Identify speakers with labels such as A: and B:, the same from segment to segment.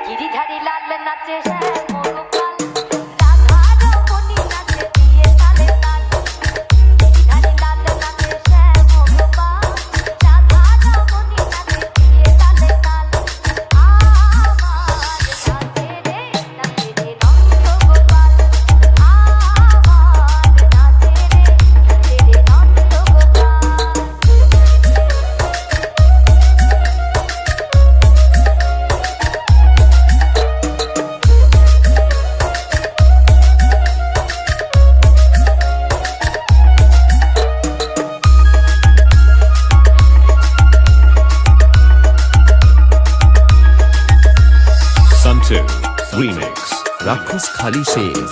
A: গিরিধারী লাল নাচে শ্যামগোপাল, রাধার মণি নাচে দিয়ে তালে তাল। গিরিধারী লাল নাচে শ্যামগোপাল, রাধার মণি নাচে দিয়ে তালে তাল। আমার নাচে রে নন্দগোপাল, আমার নাচে রে নন্দগোপাল।
B: Santu Remix
C: রাক্ষস খালি শেষ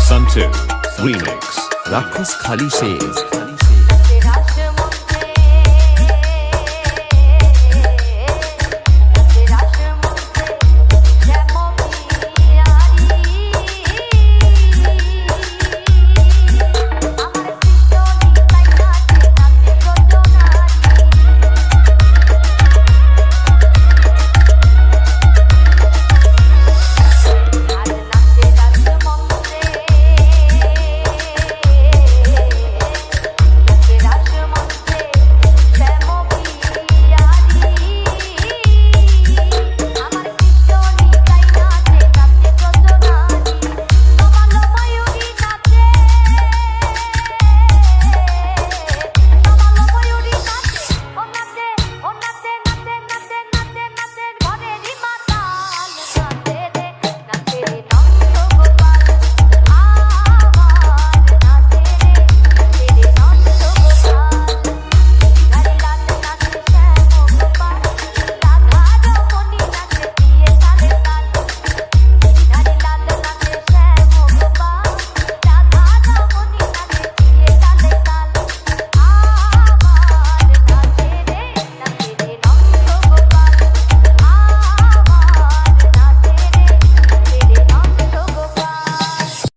B: Santu Remix
C: রাক্ষস খালি শেষ